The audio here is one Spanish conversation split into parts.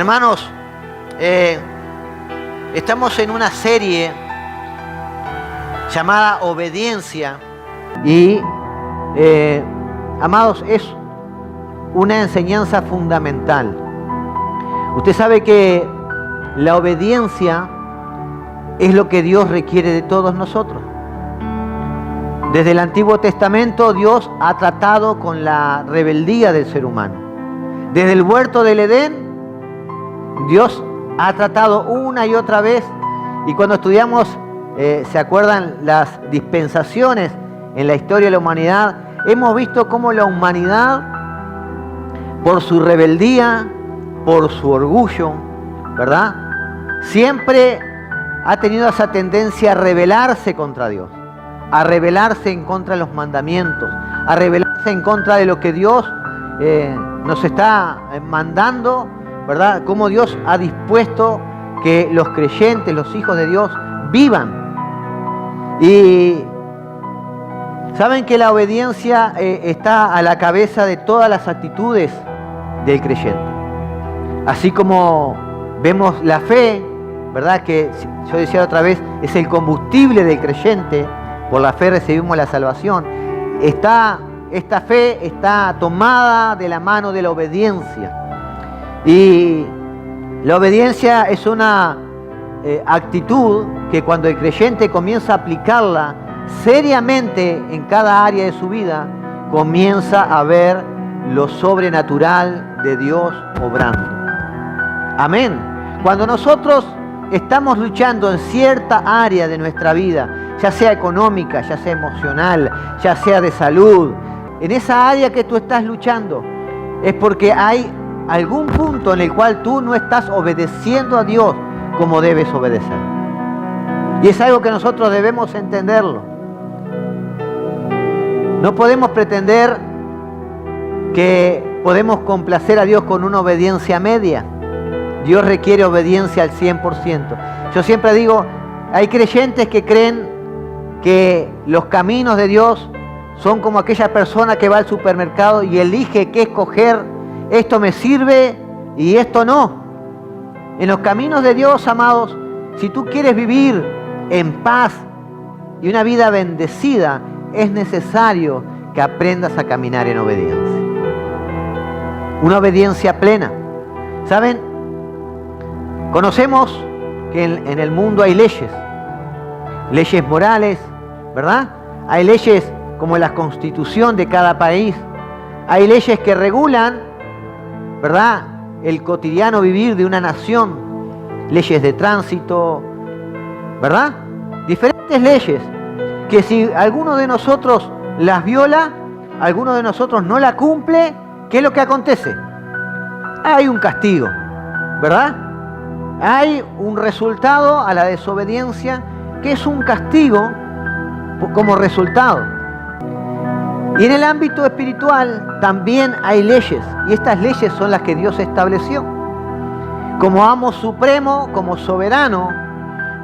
Hermanos, estamos en una serie llamada Obediencia y, amados, es una enseñanza fundamental. Usted sabe que la obediencia es lo que Dios requiere de todos nosotros. Desde el Antiguo Testamento Dios ha tratado con la rebeldía del ser humano. Desde el huerto del Edén Dios ha tratado una y otra vez, y cuando estudiamos, ¿se acuerdan las dispensaciones en la historia de la humanidad? Hemos visto cómo la humanidad, por su rebeldía, por su orgullo, ¿verdad?, siempre ha tenido esa tendencia a rebelarse contra Dios, a rebelarse en contra de los mandamientos, a rebelarse en contra de lo que Dios nos está mandando, ¿verdad? Cómo Dios ha dispuesto que los creyentes, los hijos de Dios, vivan. Y saben que la obediencia está a la cabeza de todas las actitudes del creyente. Así como vemos la fe, ¿verdad?, que yo decía otra vez, es el combustible del creyente. Por la fe recibimos la salvación. Esta fe está tomada de la mano de la obediencia. Y la obediencia es una actitud que cuando el creyente comienza a aplicarla seriamente en cada área de su vida, comienza a ver lo sobrenatural de Dios obrando. Amén. Cuando nosotros estamos luchando en cierta área de nuestra vida, ya sea económica, ya sea emocional, ya sea de salud, en esa área que tú estás luchando, es porque hay algún punto en el cual tú no estás obedeciendo a Dios como debes obedecer. Y es algo que nosotros debemos entenderlo. No podemos pretender que podemos complacer a Dios con una obediencia media. Dios requiere obediencia al 100%. Yo siempre digo, hay creyentes que creen que los caminos de Dios son como aquella persona que va al supermercado y elige qué escoger. Esto me sirve y esto no. En los caminos de Dios, amados, si tú quieres vivir en paz y una vida bendecida, es necesario que aprendas a caminar en obediencia. Una obediencia plena. ¿Saben? Conocemos que en el mundo hay leyes morales, ¿verdad? Hay leyes como la constitución de cada país. Hay leyes que regulan, ¿verdad?, el cotidiano vivir de una nación. Leyes de tránsito, ¿verdad? Diferentes leyes que si alguno de nosotros las viola, alguno de nosotros no la cumple, ¿qué es lo que acontece? Hay un castigo, ¿verdad? Hay un resultado a la desobediencia, que es un castigo como resultado. Y en el ámbito espiritual también hay leyes, y estas leyes son las que Dios estableció. Como amo supremo, como soberano,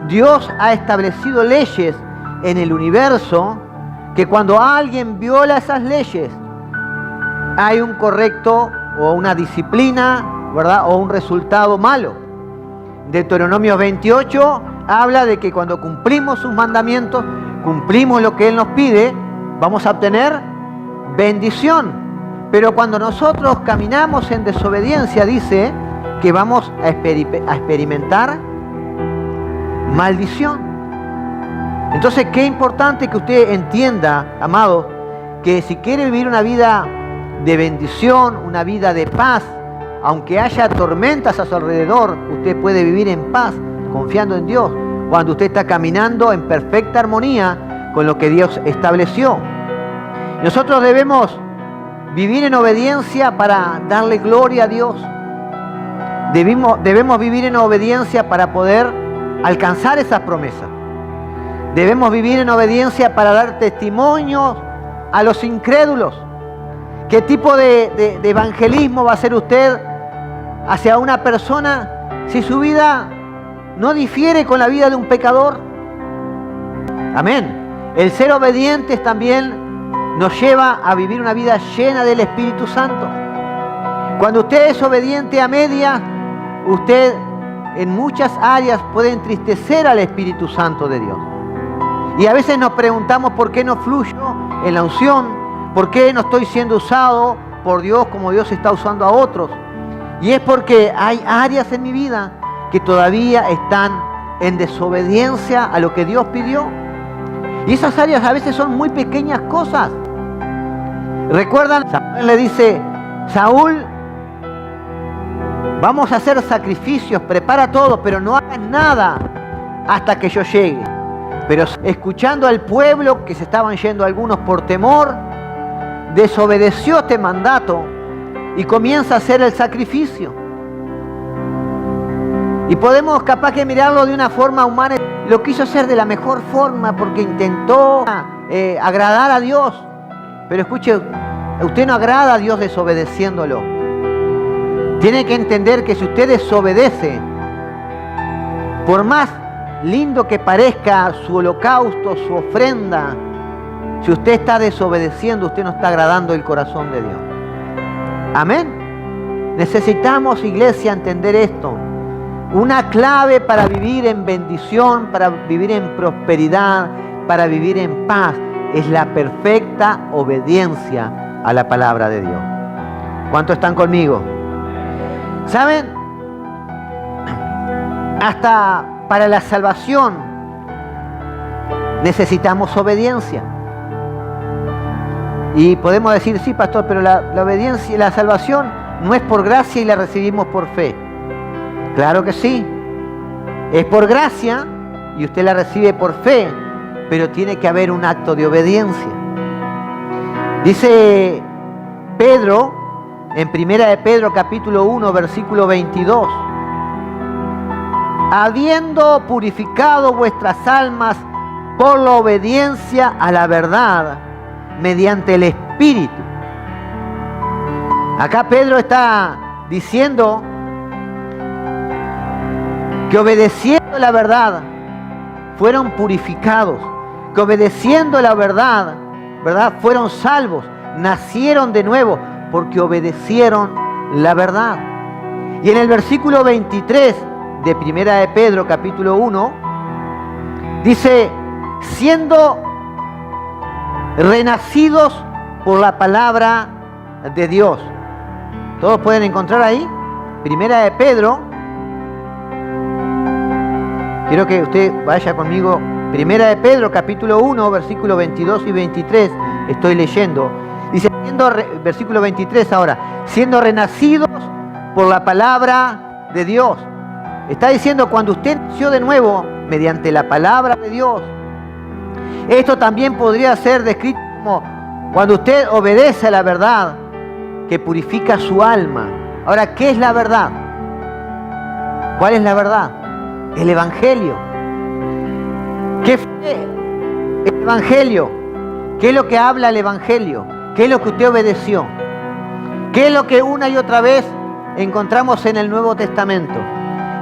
Dios ha establecido leyes en el universo que cuando alguien viola esas leyes, hay un correcto o una disciplina, ¿verdad?, o un resultado malo. Deuteronomio 28 habla de que cuando cumplimos sus mandamientos, cumplimos lo que Él nos pide, vamos a obtener bendición. Pero cuando nosotros caminamos en desobediencia, dice que vamos a experimentar maldición. Entonces, qué importante que usted entienda, amado, que si quiere vivir una vida de bendición, una vida de paz, aunque haya tormentas a su alrededor, usted puede vivir en paz, confiando en Dios, cuando usted está caminando en perfecta armonía con lo que Dios estableció. Nosotros debemos vivir en obediencia para darle gloria a Dios. Debemos vivir en obediencia para poder alcanzar esas promesas. Debemos vivir en obediencia para dar testimonio a los incrédulos. ¿Qué tipo de evangelismo va a hacer usted hacia una persona si su vida no difiere con la vida de un pecador? Amén. El ser obedientes también nos lleva a vivir una vida llena del Espíritu Santo. Cuando usted es obediente a media, usted en muchas áreas puede entristecer al Espíritu Santo de Dios. Y a veces nos preguntamos por qué no fluyo en la unción, por qué no estoy siendo usado por Dios como Dios está usando a otros. Y es porque hay áreas en mi vida que todavía están en desobediencia a lo que Dios pidió. Y esas áreas a veces son muy pequeñas cosas. ¿Recuerdan? Samuel le dice, Saúl, vamos a hacer sacrificios, prepara todo, pero no hagas nada hasta que yo llegue. Pero escuchando al pueblo, que se estaban yendo algunos por temor, desobedeció este mandato y comienza a hacer el sacrificio. Y podemos capaz que mirarlo de una forma humana. Lo quiso hacer de la mejor forma porque intentó agradar a Dios. Pero escuche, usted no agrada a Dios desobedeciéndolo. Tiene que entender que si usted desobedece, por más lindo que parezca su holocausto, su ofrenda, si usted está desobedeciendo, usted no está agradando el corazón de Dios. Amén. Necesitamos, iglesia, entender esto. Una clave para vivir en bendición, para vivir en prosperidad, para vivir en paz, es la perfecta obediencia a la palabra de Dios. ¿Cuántos están conmigo? ¿Saben? Hasta para la salvación necesitamos obediencia. Y podemos decir, sí, pastor, pero la obediencia y la salvación no es por gracia y la recibimos por fe. Claro que sí. Es por gracia y usted la recibe por fe, pero tiene que haber un acto de obediencia. Dice Pedro, en 1 de Pedro capítulo 1, versículo 22. Habiendo purificado vuestras almas por la obediencia a la verdad, mediante el Espíritu. Acá Pedro está diciendo que obedeciendo la verdad fueron purificados, que obedeciendo la verdad, fueron salvos, nacieron de nuevo, porque obedecieron la verdad. Y en el versículo 23 de 1 de Pedro capítulo 1, dice, siendo renacidos por la palabra de Dios. ¿Todos pueden encontrar ahí? 1 de Pedro. Quiero que usted vaya conmigo. 1 de Pedro capítulo 1, versículo 22 y 23. Estoy leyendo. Dice, versículo 23 ahora, siendo renacidos por la palabra de Dios. Está diciendo, cuando usted nació de nuevo mediante la palabra de Dios. Esto también podría ser descrito como cuando usted obedece a la verdad que purifica su alma. Ahora, ¿qué es la verdad? ¿Cuál es la verdad? El Evangelio. ¿Qué fue el Evangelio? ¿Qué es lo que habla el Evangelio? ¿Qué es lo que usted obedeció? ¿Qué es lo que una y otra vez encontramos en el Nuevo Testamento?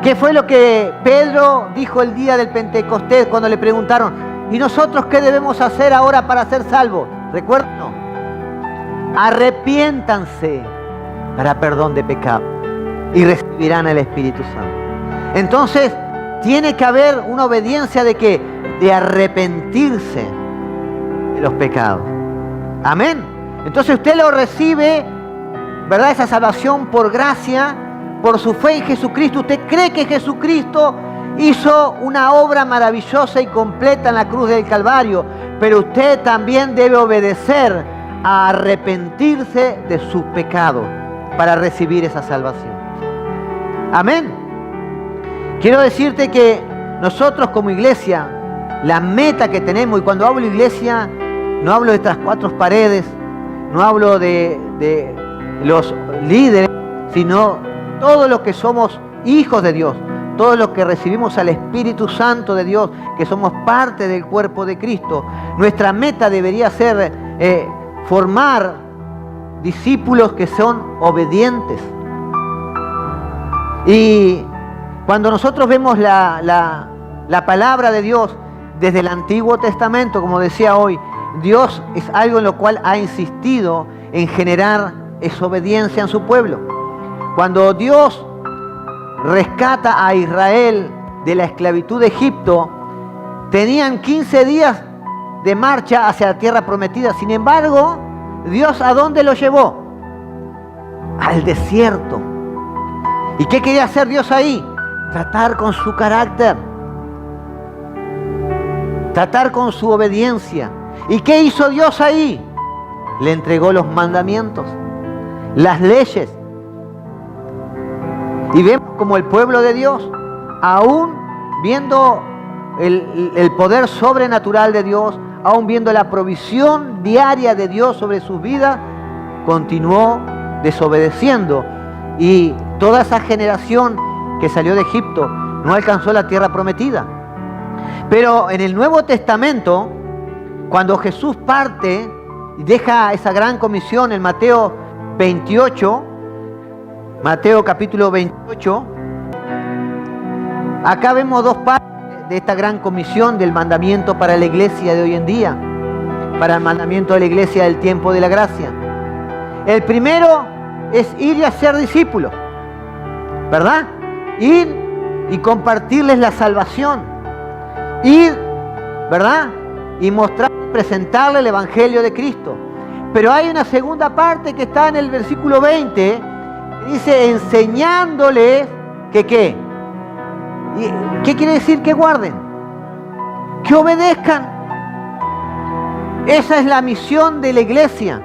¿Qué fue lo que Pedro dijo el día del Pentecostés cuando le preguntaron, ¿y nosotros qué debemos hacer ahora para ser salvos? ¿Recuerdan? No. Arrepiéntanse para perdón de pecado y recibirán el Espíritu Santo. Entonces, tiene que haber una obediencia de ¿qué? De arrepentirse de los pecados. Amén. Entonces usted lo recibe, ¿verdad? Esa salvación por gracia, por su fe en Jesucristo. Usted cree que Jesucristo hizo una obra maravillosa y completa en la cruz del Calvario, pero usted también debe obedecer a arrepentirse de sus pecados para recibir esa salvación. Amén. Quiero decirte que nosotros como iglesia, la meta que tenemos, y cuando hablo iglesia, no hablo de estas cuatro paredes, no hablo de los líderes, sino todos los que somos hijos de Dios, todos los que recibimos al Espíritu Santo de Dios, que somos parte del cuerpo de Cristo. Nuestra meta debería ser formar discípulos que son obedientes. Y cuando nosotros vemos la palabra de Dios desde el Antiguo Testamento, como decía hoy, Dios es algo en lo cual ha insistido en generar esa obediencia en su pueblo. Cuando Dios rescata a Israel de la esclavitud de Egipto, tenían 15 días de marcha hacia la tierra prometida. Sin embargo, Dios, ¿a dónde los llevó? Al desierto. ¿Y qué quería hacer Dios ahí? Tratar con su carácter, tratar con su obediencia. ¿Y qué hizo Dios ahí? Le entregó los mandamientos, las leyes. Y vemos como el pueblo de Dios, aún viendo el poder sobrenatural de Dios, aún viendo la provisión diaria de Dios sobre sus vidas, continuó desobedeciendo. Y toda esa generación que salió de Egipto no alcanzó la tierra prometida. Pero en el Nuevo Testamento, cuando Jesús parte y deja esa gran comisión en Mateo 28, Mateo capítulo 28, acá vemos dos partes de esta gran comisión del mandamiento para la iglesia de hoy en día, para el mandamiento de la iglesia del tiempo de la gracia. El primero es ir y hacer discípulos, ¿verdad? Ir y compartirles la salvación. Ir, ¿verdad? Y mostrar, presentarle el Evangelio de Cristo. Pero hay una segunda parte que está en el versículo 20, que dice enseñándoles que ¿qué? ¿Qué quiere decir? Que guarden, que obedezcan. Esa es la misión de la iglesia.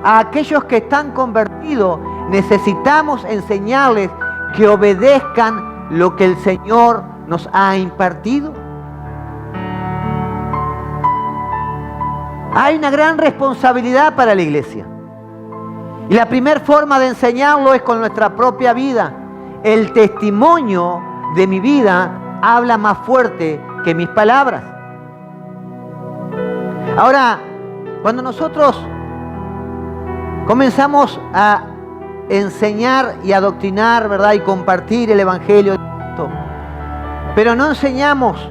A aquellos que están convertidos necesitamos enseñarles que obedezcan lo que el Señor nos ha impartido. Hay una gran responsabilidad para la iglesia. Y la primera forma de enseñarlo es con nuestra propia vida. El testimonio de mi vida habla más fuerte que mis palabras. Ahora, cuando nosotros comenzamos a enseñar y adoctrinar, ¿verdad? Y compartir el Evangelio de Cristo, pero no enseñamos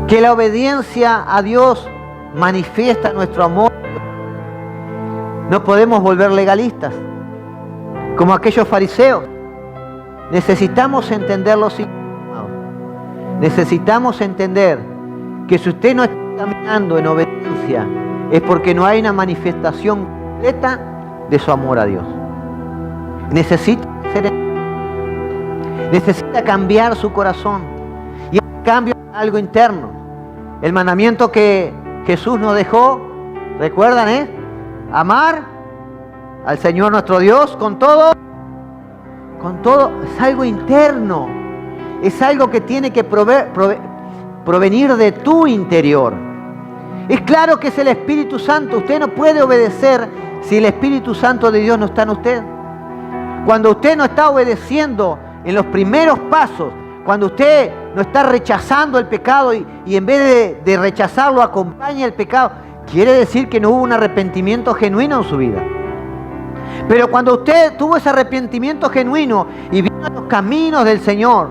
que la obediencia a Dios manifiesta nuestro amor, no podemos volver legalistas como aquellos fariseos. Necesitamos entender lo siguiente. Necesitamos entender que si usted no está caminando en obediencia es porque no hay una manifestación completa de su amor a Dios. Necesita cambiar su corazón. Y el cambio es algo interno. El mandamiento que Jesús nos dejó, ¿recuerdan? Amar al Señor nuestro Dios con todo, es algo interno. Es algo que tiene que provenir de tu interior. Es claro que es el Espíritu Santo. Usted no puede obedecer si el Espíritu Santo de Dios no está en usted. Cuando usted no está obedeciendo en los primeros pasos, cuando usted no está rechazando el pecado y en vez de rechazarlo acompaña el pecado, quiere decir que no hubo un arrepentimiento genuino en su vida. Pero cuando usted tuvo ese arrepentimiento genuino y vino a los caminos del Señor,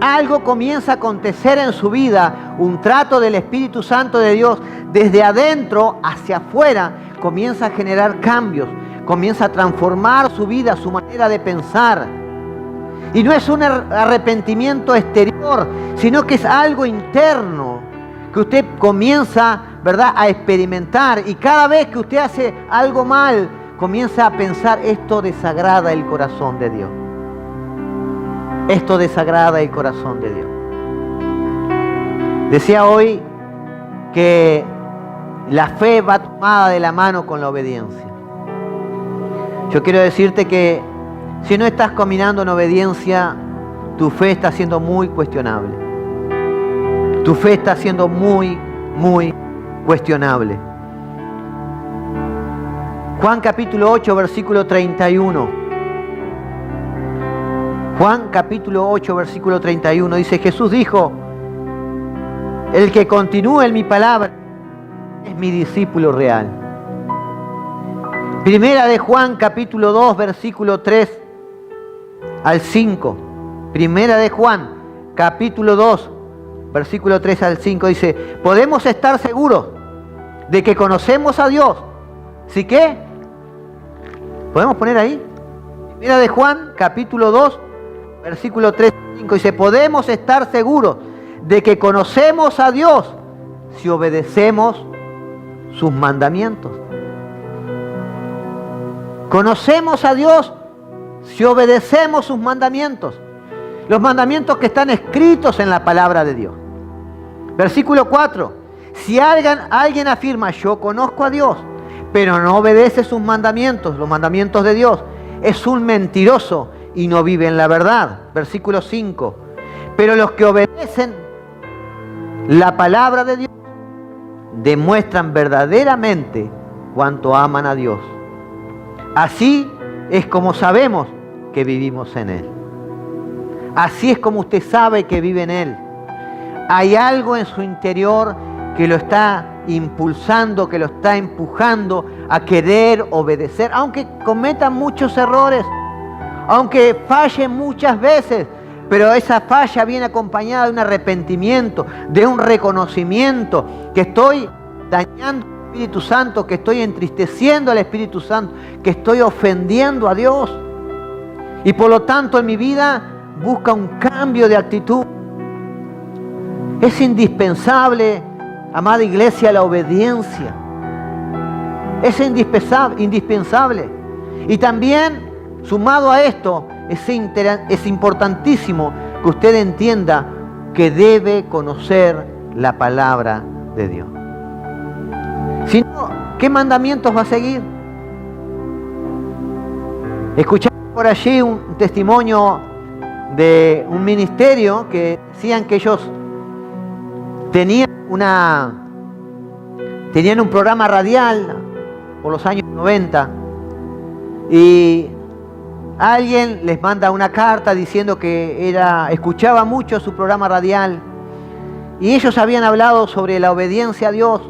algo comienza a acontecer en su vida, un trato del Espíritu Santo de Dios desde adentro hacia afuera, comienza a generar cambios, comienza a transformar su vida, su manera de pensar. Y no es un arrepentimiento exterior, sino que es algo interno que usted comienza, ¿verdad?, a experimentar. Y cada vez que usted hace algo mal, comienza a pensar, esto desagrada el corazón de Dios. Esto desagrada el corazón de Dios. Decía hoy que la fe va tomada de la mano con la obediencia. Yo quiero decirte que si no estás caminando en obediencia, tu fe está siendo muy cuestionable. Tu fe está siendo muy, muy cuestionable. Juan capítulo 8, versículo 31. Juan capítulo 8, versículo 31 dice, Jesús dijo, el que continúe en mi palabra es mi discípulo real. Primera de Juan capítulo 2, versículo 3 al 5. Primera de Juan capítulo 2, versículo 3 al 5 dice, podemos estar seguros de que conocemos a Dios. ¿Sí qué? ¿Podemos poner ahí? Mira de Juan, capítulo 2, versículo 3 y 5, dice, podemos estar seguros de que conocemos a Dios si obedecemos sus mandamientos. Conocemos a Dios si obedecemos sus mandamientos. Los mandamientos que están escritos en la palabra de Dios. Versículo 4. Si alguien afirma, yo conozco a Dios, pero no obedece sus mandamientos, los mandamientos de Dios, es un mentiroso y no vive en la verdad. Versículo 5. Pero los que obedecen la palabra de Dios demuestran verdaderamente cuánto aman a Dios. Así es como sabemos que vivimos en Él. Así es como usted sabe que vive en Él. Hay algo en su interior que lo está impulsando, que lo está empujando a querer obedecer, aunque cometa muchos errores, aunque falle muchas veces, pero esa falla viene acompañada de un arrepentimiento, de un reconocimiento que estoy dañando al Espíritu Santo, que estoy entristeciendo al Espíritu Santo, que estoy ofendiendo a Dios. Y por lo tanto en mi vida busca un cambio de actitud. Es indispensable, amada iglesia, la obediencia. Es indispensable. Y también, sumado a esto, es importantísimo que usted entienda que debe conocer la palabra de Dios. Si no, ¿qué mandamientos va a seguir? Escuché por allí un testimonio de un ministerio que decían que ellos tenían un programa radial por los años 90 y alguien les manda una carta diciendo que escuchaba mucho su programa radial y ellos habían hablado sobre la obediencia a Dios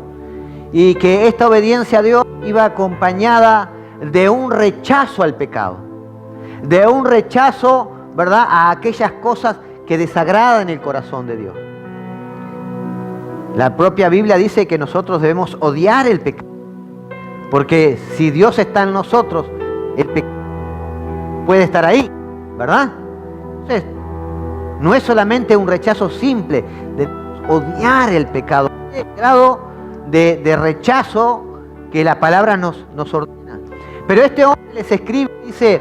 y que esta obediencia a Dios iba acompañada de un rechazo al pecado, de un rechazo, ¿verdad?, a aquellas cosas que desagradan el corazón de Dios. La propia Biblia dice que nosotros debemos odiar el pecado, porque si Dios está en nosotros, el pecado puede estar ahí, ¿verdad? Entonces, no es solamente un rechazo simple, de odiar el pecado, el grado de rechazo que la palabra nos ordena. Pero este hombre les escribe, dice,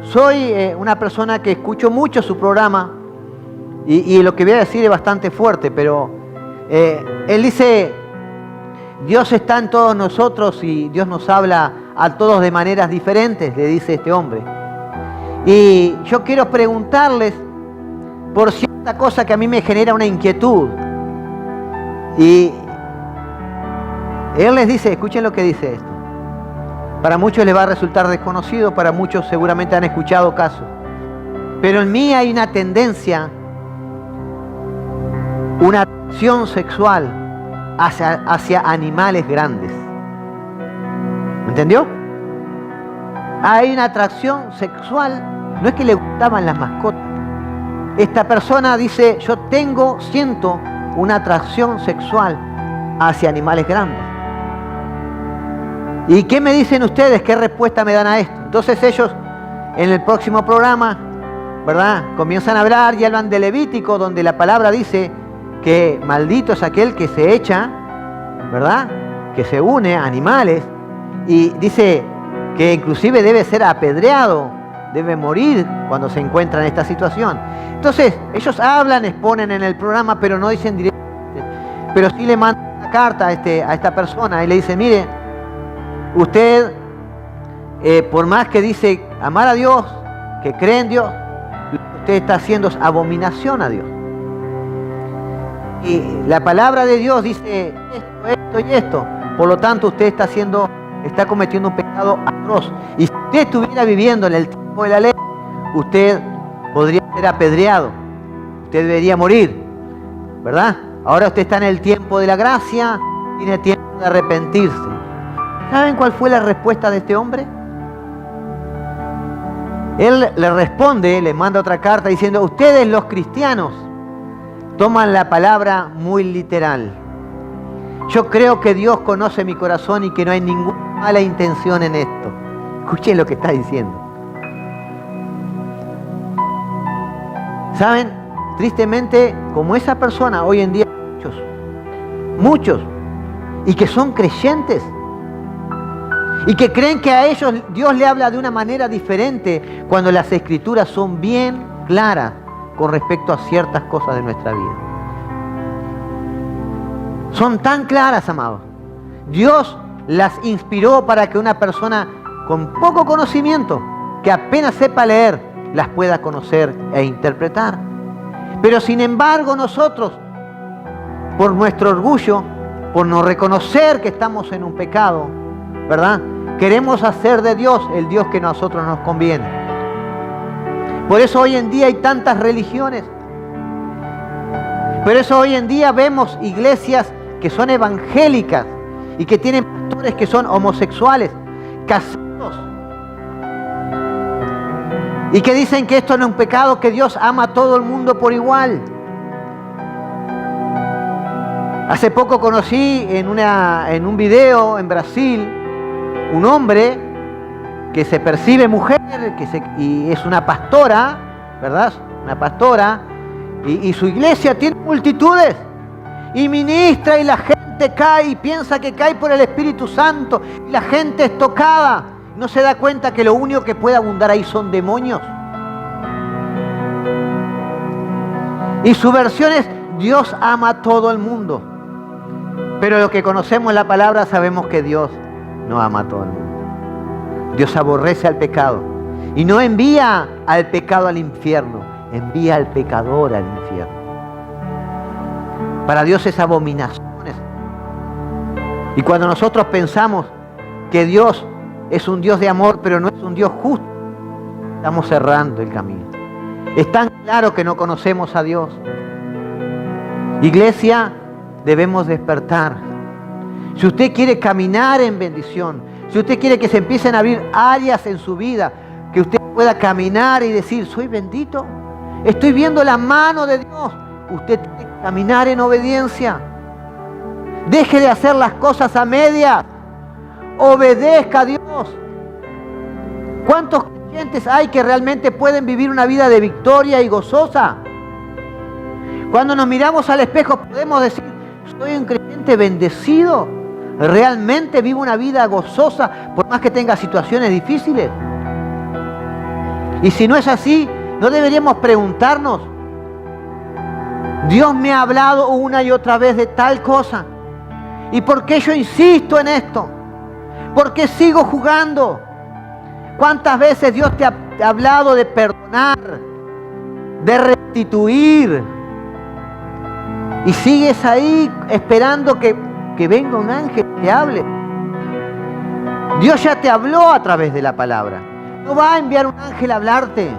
soy una persona que escucho mucho su programa y lo que voy a decir es bastante fuerte, pero él dice, Dios está en todos nosotros y Dios nos habla a todos de maneras diferentes, le dice este hombre. Y yo quiero preguntarles por cierta cosa que a mí me genera una inquietud. Y él les dice, escuchen lo que dice esto. Para muchos les va a resultar desconocido, para muchos seguramente han escuchado casos. Pero en mí hay una tendencia, una atracción sexual hacia animales grandes. ¿Me entendió? Hay una atracción sexual, no es que le gustaban las mascotas. Esta persona dice, yo siento una atracción sexual hacia animales grandes. ¿Y qué me dicen ustedes? ¿Qué respuesta me dan a esto? Entonces ellos, en el próximo programa, ¿verdad?, comienzan a hablar y hablan de Levítico, donde la palabra dice que maldito es aquel que se echa, ¿verdad?, que se une a animales, y dice que inclusive debe ser apedreado, debe morir cuando se encuentra en esta situación. Entonces, ellos hablan, exponen en el programa, pero no dicen directamente. Pero sí le mandan una carta a esta persona y le dicen, mire, usted, por más que dice amar a Dios, que cree en Dios, lo que usted está haciendo es abominación a Dios. Y la palabra de Dios dice esto y esto. Por lo tanto, usted está cometiendo un pecado atroz. Y si usted estuviera viviendo en el tiempo de la ley, usted podría ser apedreado. Usted debería morir, ¿verdad? Ahora usted está en el tiempo de la gracia, tiene tiempo de arrepentirse. ¿Saben cuál fue la respuesta de este hombre? Él le responde, le manda otra carta diciendo, ustedes los cristianos toman la palabra muy literal. Yo creo que Dios conoce mi corazón y que no hay ninguna mala intención en esto. Escuchen lo que está diciendo. ¿Saben? Tristemente, como esa persona, hoy en día muchos, y que son creyentes, y que creen que a ellos Dios le habla de una manera diferente cuando las Escrituras son bien claras con respecto a ciertas cosas de nuestra vida. Son tan claras, amados. Dios las inspiró para que una persona con poco conocimiento, que apenas sepa leer, las pueda conocer e interpretar. Pero sin embargo nosotros, por nuestro orgullo, por no reconocer que estamos en un pecado, ¿verdad? Queremos hacer de Dios el Dios que a nosotros nos conviene. Por eso hoy en día hay tantas religiones. Por eso hoy en día vemos iglesias que son evangélicas y que tienen pastores que son homosexuales, casados, y que dicen que esto no es un pecado, que Dios ama a todo el mundo por igual. Hace poco conocí en un video en Brasil un hombre que se percibe mujer y es una pastora, ¿verdad? Una pastora, y su iglesia tiene multitudes y ministra, y la gente cae y piensa que cae por el Espíritu Santo, y la gente es tocada. No se da cuenta que lo único que puede abundar ahí son demonios. Y su versión es: Dios ama a todo el mundo. Pero lo que conocemos en la palabra sabemos que Dios no ama a todo el mundo. Dios aborrece al pecado y no envía al pecado al infierno, envía al pecador al infierno. Para Dios es abominaciones. Y cuando nosotros pensamos que Dios es un Dios de amor, pero no es un Dios justo, estamos cerrando el camino. Es tan claro que no conocemos a Dios. Iglesia, debemos despertar. Si usted quiere caminar en bendición, si usted quiere que se empiecen a abrir áreas en su vida, que usted pueda caminar y decir: soy bendito, estoy viendo la mano de Dios, usted tiene que caminar en obediencia. Deje de hacer las cosas a medias. Obedezca a Dios. ¿Cuántos creyentes hay que realmente pueden vivir una vida de victoria y gozosa? Cuando nos miramos al espejo podemos decir: soy un creyente bendecido, realmente vivo una vida gozosa por más que tenga situaciones difíciles. Y si no es así, no deberíamos preguntarnos: Dios me ha hablado una y otra vez de tal cosa, ¿y por qué yo insisto en esto? ¿Por qué sigo jugando? ¿Cuántas veces Dios te ha hablado de perdonar, de restituir, y sigues ahí esperando que venga un ángel y te hable? Dios ya te habló a través de la palabra. No va a enviar un ángel a hablarte.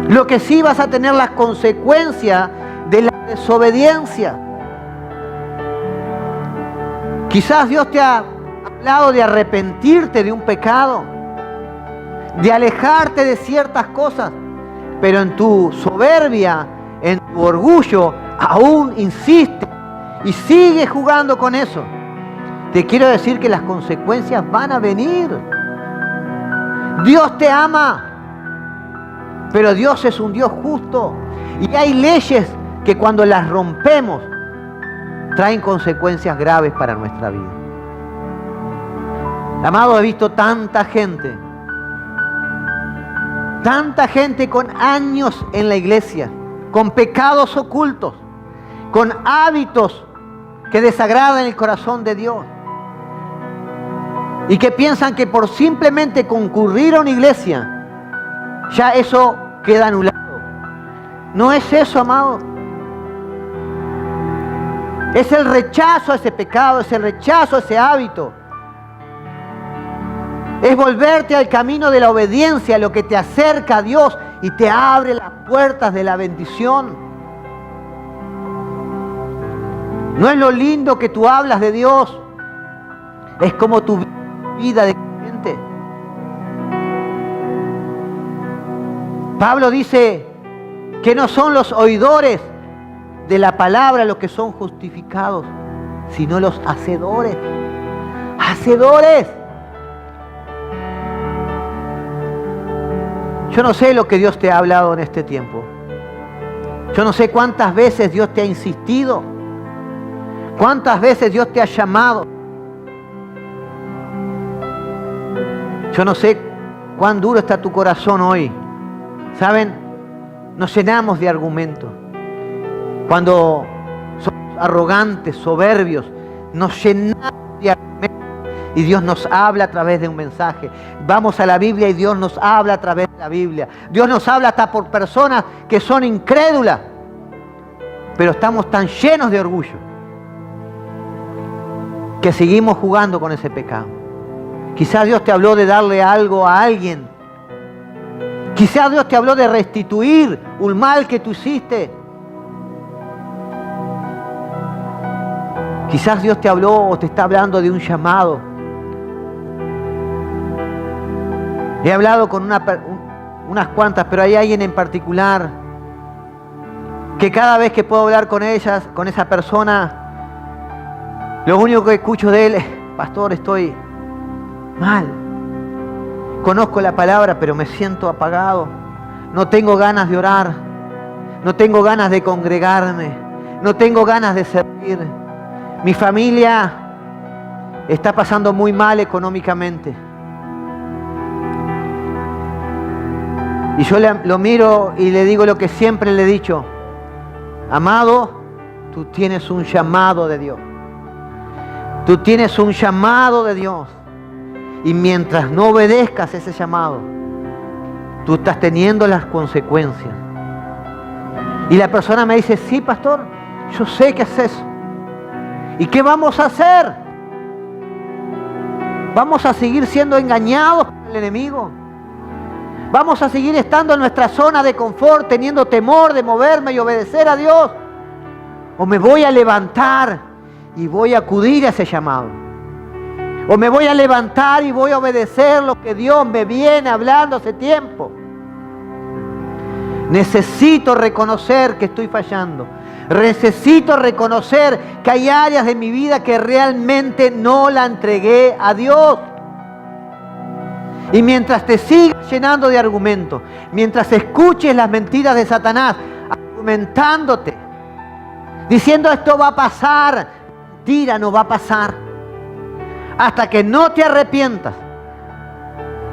Lo que sí, vas a tener las consecuencias de la desobediencia. Quizás Dios te ha hablado de arrepentirte de un pecado, de alejarte de ciertas cosas, pero en tu soberbia, en tu orgullo, aún insiste y sigue jugando con eso. Te quiero decir que las consecuencias van a venir. Dios te ama, pero Dios es un Dios justo, y hay leyes que cuando las rompemos traen consecuencias graves para nuestra vida. Amado, he visto tanta gente con años en la iglesia, con pecados ocultos, con hábitos que desagradan el corazón de Dios, y que piensan que por simplemente concurrir a una iglesia ya eso queda anulado. No es eso, amado. Es el rechazo a ese pecado, es el rechazo a ese hábito. Es volverte al camino de la obediencia, lo que te acerca a Dios y te abre las puertas de la bendición. No es lo lindo que tú hablas de Dios, es como tu vida de creyente. Pablo dice que no son los oidores de la palabra los que son justificados, sino los hacedores. ¡Hacedores! Yo no sé lo que Dios te ha hablado en este tiempo. Yo no sé cuántas veces Dios te ha insistido. Cuántas veces Dios te ha llamado. Yo no sé cuán duro está tu corazón hoy. ¿Saben? Nos llenamos de argumentos. Cuando somos arrogantes, soberbios, nos llenamos de argumentos. Y Dios nos habla a través de un mensaje. Vamos a la Biblia y Dios nos habla a través de la Biblia. Dios nos habla hasta por personas que son incrédulas. Pero estamos tan llenos de orgullo que seguimos jugando con ese pecado. Quizás Dios te habló de darle algo a alguien. Quizás Dios te habló de restituir un mal que tú hiciste. Quizás Dios te habló o te está hablando de un llamado. He hablado con unas cuantas, pero hay alguien en particular que cada vez que puedo hablar con ellas, con esa persona, lo único que escucho de él es: pastor, estoy mal. Conozco la palabra, pero me siento apagado. No tengo ganas de orar. No tengo ganas de congregarme. No tengo ganas de servir. Mi familia está pasando muy mal económicamente. Y yo lo miro y le digo lo que siempre le he dicho: amado, tú tienes un llamado de Dios. Tú tienes un llamado de Dios. Y mientras no obedezcas ese llamado, tú estás teniendo las consecuencias. Y la persona me dice: sí, pastor, yo sé que es eso. ¿Y qué vamos a hacer? ¿Vamos a seguir siendo engañados por el enemigo? ¿Vamos a seguir estando en nuestra zona de confort, teniendo temor de moverme y obedecer a Dios? ¿O me voy a levantar y voy a acudir a ese llamado? ¿O me voy a levantar y voy a obedecer lo que Dios me viene hablando hace tiempo? Necesito reconocer que estoy fallando. Necesito reconocer que hay áreas de mi vida que realmente no la entregué a Dios. Y mientras te sigas llenando de argumentos, mientras escuches las mentiras de Satanás, argumentándote, diciendo esto va a pasar, mentira, no va a pasar. Hasta que no te arrepientas,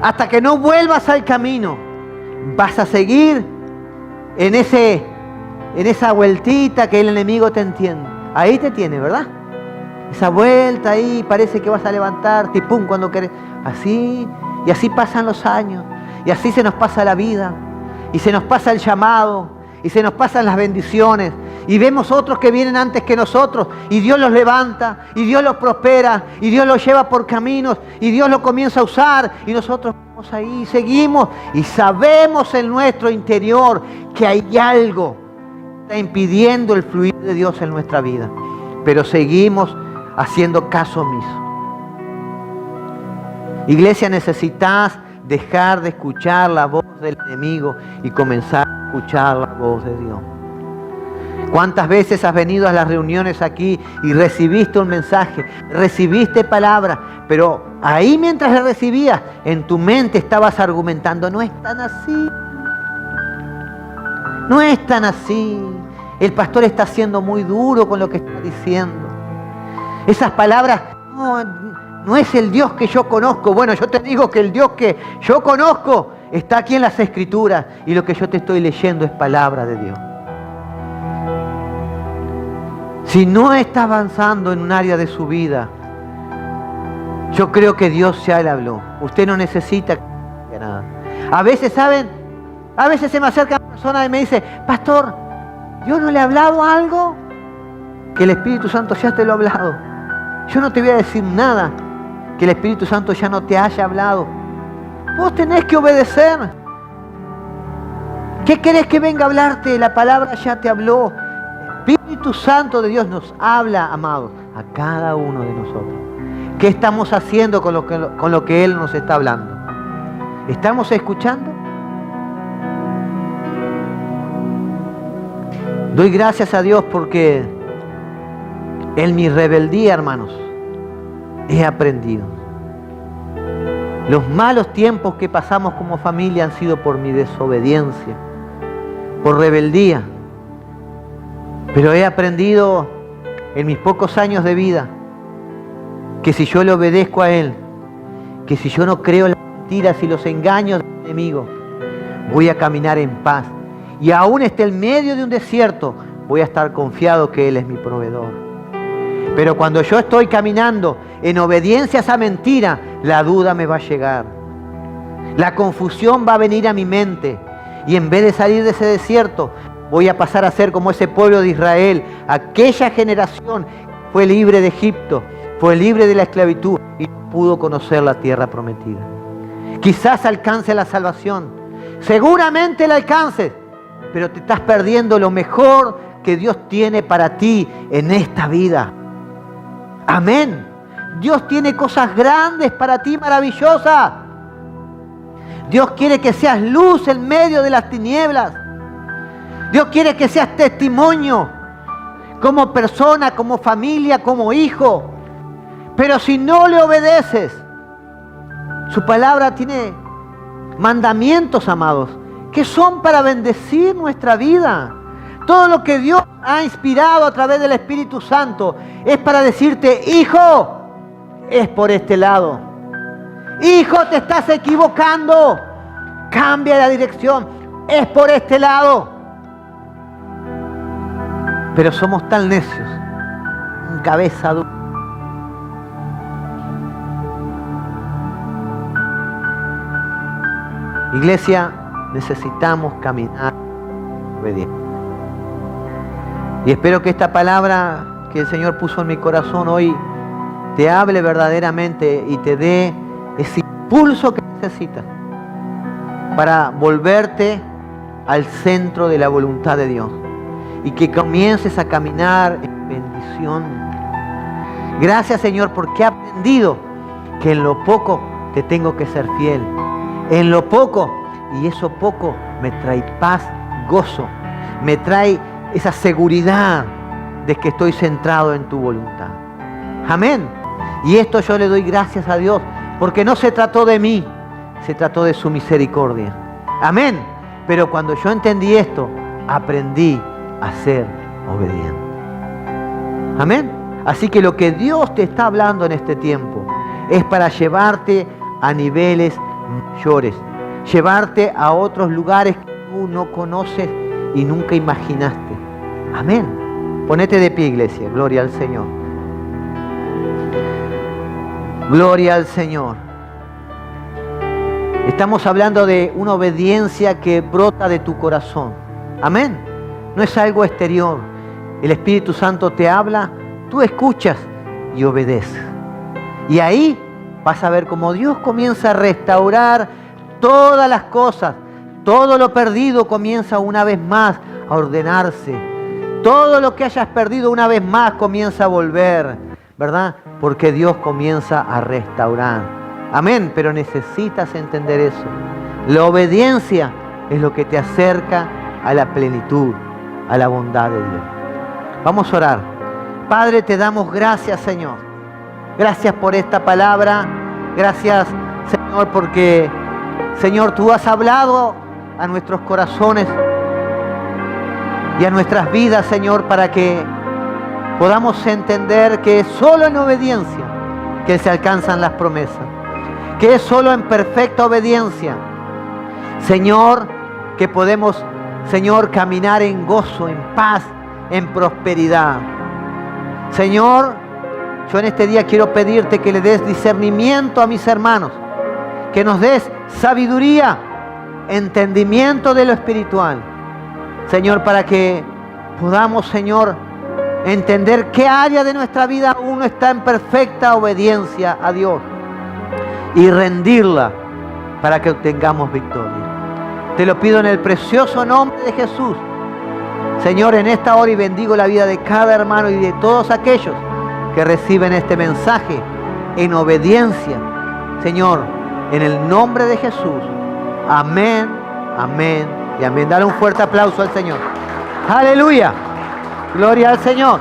hasta que no vuelvas al camino, vas a seguir en esa vueltita que el enemigo te entiende. Ahí te tiene, ¿verdad? Esa vuelta ahí, parece que vas a levantarte y pum, cuando querés. Así, y así pasan los años, y así se nos pasa la vida, y se nos pasa el llamado, y se nos pasan las bendiciones, y vemos otros que vienen antes que nosotros, y Dios los levanta, y Dios los prospera, y Dios los lleva por caminos, y Dios los comienza a usar, y nosotros vamos ahí, seguimos, y sabemos en nuestro interior que hay algo que está impidiendo el fluir de Dios en nuestra vida, pero seguimos haciendo caso omiso. Iglesia, necesitas dejar de escuchar la voz del enemigo y comenzar a escuchar la voz de Dios. ¿Cuántas veces has venido a las reuniones aquí y recibiste un mensaje, recibiste palabra, pero ahí mientras la recibías, en tu mente estabas argumentando: no es tan así, no es tan así, el pastor está siendo muy duro con lo que está diciendo, esas palabras no es el Dios que yo conozco. Bueno, yo te digo que el Dios que yo conozco está aquí en las Escrituras, y lo que yo te estoy leyendo es palabra de Dios. Si no está avanzando en un área de su vida, yo creo que Dios ya le habló. Usted no necesita nada. A veces, ¿saben? A veces se me acerca una persona y me dice: pastor, ¿Dios no le ha hablado algo? Que el Espíritu Santo ya te lo ha hablado. Yo no te voy a decir nada que el Espíritu Santo ya no te haya hablado. Vos tenés que obedecer. ¿Qué querés que venga a hablarte? La palabra ya te habló. El Espíritu Santo de Dios nos habla, amados, a cada uno de nosotros. ¿Qué estamos haciendo con lo que Él nos está hablando? ¿Estamos escuchando? Doy gracias a Dios porque en mi rebeldía, hermanos, he aprendido. Los malos tiempos que pasamos como familia han sido por mi desobediencia, por rebeldía. Pero he aprendido en mis pocos años de vida que si yo le obedezco a Él, que si yo no creo en las mentiras y los engaños del enemigo, voy a caminar en paz. Y aún esté en medio de un desierto, voy a estar confiado que Él es mi proveedor. Pero cuando yo estoy caminando en obediencia a esa mentira, la duda me va a llegar. La confusión va a venir a mi mente. Y en vez de salir de ese desierto, voy a pasar a ser como ese pueblo de Israel. Aquella generación fue libre de Egipto, fue libre de la esclavitud y pudo conocer la tierra prometida. Quizás alcance la salvación. Seguramente la alcances, pero te estás perdiendo lo mejor que Dios tiene para ti en esta vida. Amén. Dios tiene cosas grandes para ti, maravillosas. Dios quiere que seas luz en medio de las tinieblas. Dios quiere que seas testimonio como persona, como familia, como hijo. Pero si no le obedeces, su palabra tiene mandamientos, amados, que son para bendecir nuestra vida. Todo lo que Dios ha inspirado a través del Espíritu Santo es para decirte, hijo, es por este lado. Hijo, te estás equivocando. Cambia la dirección. Es por este lado. Pero somos tan necios. Cabeza dura. Iglesia, necesitamos caminar obediente. Y espero que esta palabra que el Señor puso en mi corazón hoy te hable verdaderamente y te dé ese impulso que necesitas para volverte al centro de la voluntad de Dios y que comiences a caminar en bendición. Gracias, Señor, porque he aprendido que en lo poco te tengo que ser fiel. En lo poco, y eso poco me trae paz, gozo, me trae esa seguridad de que estoy centrado en tu voluntad. Amén. Y esto yo le doy gracias a Dios, porque no se trató de mí, se trató de su misericordia. Amén. Pero cuando yo entendí esto, aprendí a ser obediente. Amén. Así que lo que Dios te está hablando en este tiempo es para llevarte a niveles mayores, llevarte a otros lugares que tú no conoces y nunca imaginaste. Amén. Ponete de pie, iglesia. Gloria al Señor. Gloria al Señor. Estamos hablando de una obediencia que brota de tu corazón. Amén. No es algo exterior. El Espíritu Santo te habla, tú escuchas y obedeces. Y ahí vas a ver cómo Dios comienza a restaurar todas las cosas. Todo lo perdido comienza una vez más a ordenarse. Todo lo que hayas perdido una vez más comienza a volver, ¿verdad? Porque Dios comienza a restaurar. Amén, pero necesitas entender eso. La obediencia es lo que te acerca a la plenitud, a la bondad de Dios. Vamos a orar. Padre, te damos gracias, Señor. Gracias por esta palabra. Gracias, Señor, porque, Señor, tú has hablado a nuestros corazones y a nuestras vidas, Señor, para que podamos entender que es solo en obediencia que se alcanzan las promesas, que es solo en perfecta obediencia, Señor, que podemos, Señor, caminar en gozo, en paz, en prosperidad. Señor, yo en este día quiero pedirte que le des discernimiento a mis hermanos, que nos des sabiduría, entendimiento de lo espiritual, Señor, para que podamos, Señor, entender qué área de nuestra vida aún no está en perfecta obediencia a Dios y rendirla para que obtengamos victoria. Te lo pido en el precioso nombre de Jesús, Señor, en esta hora, y bendigo la vida de cada hermano y de todos aquellos que reciben este mensaje en obediencia, Señor, en el nombre de Jesús. Amén, amén y amén. Dale un fuerte aplauso al Señor. Aleluya. Gloria al Señor.